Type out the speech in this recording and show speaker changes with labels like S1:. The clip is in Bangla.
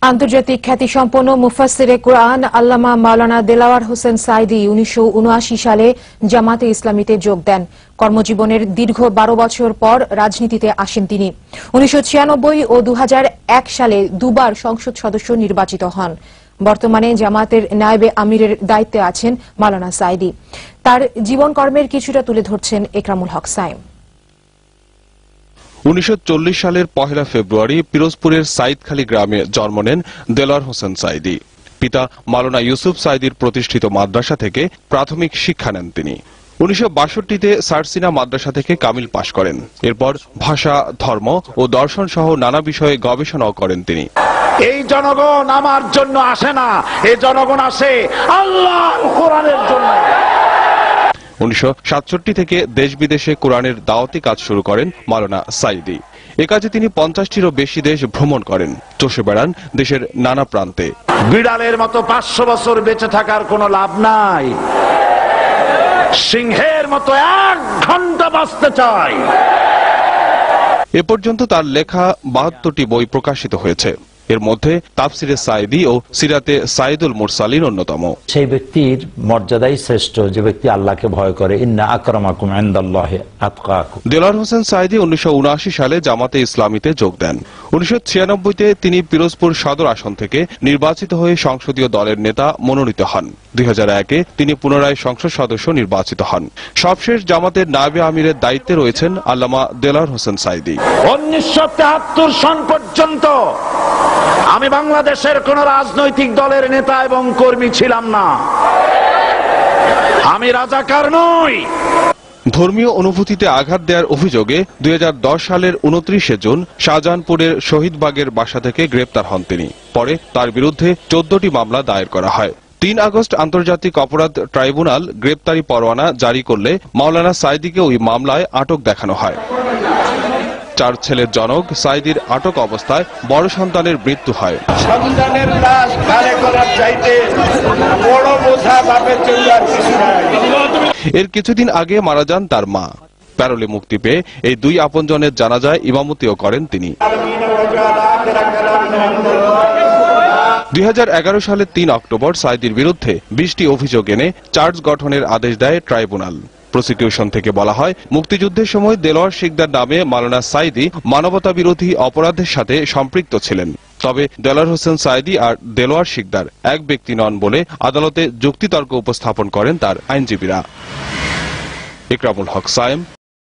S1: আন্তর্জাতিক খ্যাতিসম্পন্ন মুফাসসিরে কুরআন আল্লামা মাওলানা দেলাওয়ার হোসেন সাঈদী ১৯৭৯ সালে জামাতে ইসলামীতে যোগ দেন। কর্মজীবনের দীর্ঘ ১২ বছর পর রাজনীতিতে আসেন তিনি। ১৯৯৬ ও ২০০১ সালে দুবার সংসদ সদস্য নির্বাচিত হন। বর্তমানে জামাতের নায়েবে আমিরের দায়িত্বে আছেন মাওলানা সাঈদী। তার জীবনকর্মের কিছুটা তুলে ধরছেন একরামুল হক সাইম।
S2: ১৯৪০ সালের ১ ফেব্রুয়ারি পিরোজপুরের সাইদখালী গ্রামে জন্ম নেন দেলাওয়ার হোসেন সাঈদী। পিতা মাওলানা ইউসুফ সাঈদীর প্রতিষ্ঠিত মাদ্রাসা থেকে প্রাথমিক শিক্ষা নেন তিনি। ১৯৬২তে সারসিনা মাদ্রাসা থেকে কামিল পাশ করেন। এরপর ভাষা, ধর্ম ও দর্শন সহ নানা বিষয়ে গবেষণাও করেন তিনি।
S3: এই জনগণ আমার জন্য আসে না, এই জনগণ আসে আল্লাহর কোরআনের জন্য।
S2: ১৯৬৭ থেকে দেশ বিদেশে কোরআনের দাওয়াতি কাজ শুরু করেন মাওলানা সাঈদী। এ কাজে তিনি ৫০টিরও বেশি দেশ ভ্রমণ করেন, চষে বেড়ান দেশের নানা প্রান্তে।
S3: বিড়ালের মতো ৫০০ বছর বেঁচে থাকার কোনো লাভ নাই, সিংহের মতো ১ ঘন্টা বাঁচতে চাই।
S2: এ পর্যন্ত তার লেখা ৭২টি বই প্রকাশিত হয়েছে। এর মধ্যে তাফসিরে সাঈদী ও সিরাতে সাইদুল মুরসালিন অন্যতম।
S4: সেই ব্যক্তির মর্যাদাই শ্রেষ্ঠ যে ব্যক্তি আল্লাহকে ভয় করে। ইন্না আকরামাকুম ইনদাল্লাহি আতকাকুম।
S2: দেলাওয়ার হোসেন সাঈদী ১৯৭৯ সালে জামাতে ইসলামীতে যোগ দেন। ১৯৯৬তে তিনি পিরোজপুর সদর আসন থেকে নির্বাচিত হয়ে সংসদীয় দলের নেতা মনোনীত হন। ২০০১-এ তিনি পুনরায় সংসদ সদস্য নির্বাচিত হন। সবশেষ জামাতের নায়েবে আমিরের দায়িত্বে রয়েছেন আল্লামা দেলাওয়ার হোসেন সাঈদী।
S3: ১৯৭৩ সন পর্যন্ত আমি বাংলাদেশের কোন রাজনৈতিক দলের নেতা এবং কর্মী ছিলাম না। আমি রাজাকার নই।
S2: ধর্মীয় অনুভূতিতে আঘাত দেওয়ার অভিযোগে ২০১০ সালের ২৯শে জুন শাহজাহানপুরের শহীদবাগের বাসা থেকে গ্রেপ্তার হন তিনি। পরে তার বিরুদ্ধে ১৪টি মামলা দায়ের করা হয়। ৩ আগস্ট আন্তর্জাতিক অপরাধ ট্রাইব্যুনাল গ্রেপ্তারি পরোয়ানা জারি করলে মাওলানা সাঈদীকে ওই মামলায় আটক দেখানো হয়। ৪ ছেলের জনক সাঈদীর আটক অবস্থায় বড় সন্তানের মৃত্যু হয়।
S3: সন্তানের লাশ ঘাড়ে করার চাইতে বড় বোঝা বাপের জন্য আর কিছু নাই।
S2: এর কিছুদিন আগে মারা যান তার মা। প্যারোলে মুক্তি পেয়ে এই ২ আপনজনের জানাজায় ইমামতিও করেন তিনি। ২০১১ সালের ৩ অক্টোবর সাঈদীর বিরুদ্ধে ২০টি অভিযোগ এনে চার্জ গঠনের আদেশ দেয় ট্রাইব্যুনাল। প্রসিকিউশন থেকে বলা হয়, মুক্তিযুদ্ধের সময় দেলোয়ার শিকদার নামে মাওলানা সাঈদী মানবতা বিরোধী অপরাধের সাথে সম্পৃক্ত ছিলেন। তবে দেলাওয়ার হোসেন সাঈদী আর দেলোয়ার শিকদার এক ব্যক্তি নন বলে আদালতে যুক্তিতর্ক উপস্থাপন করেন তার আইনজীবীরা। একরামুল হক সাইম,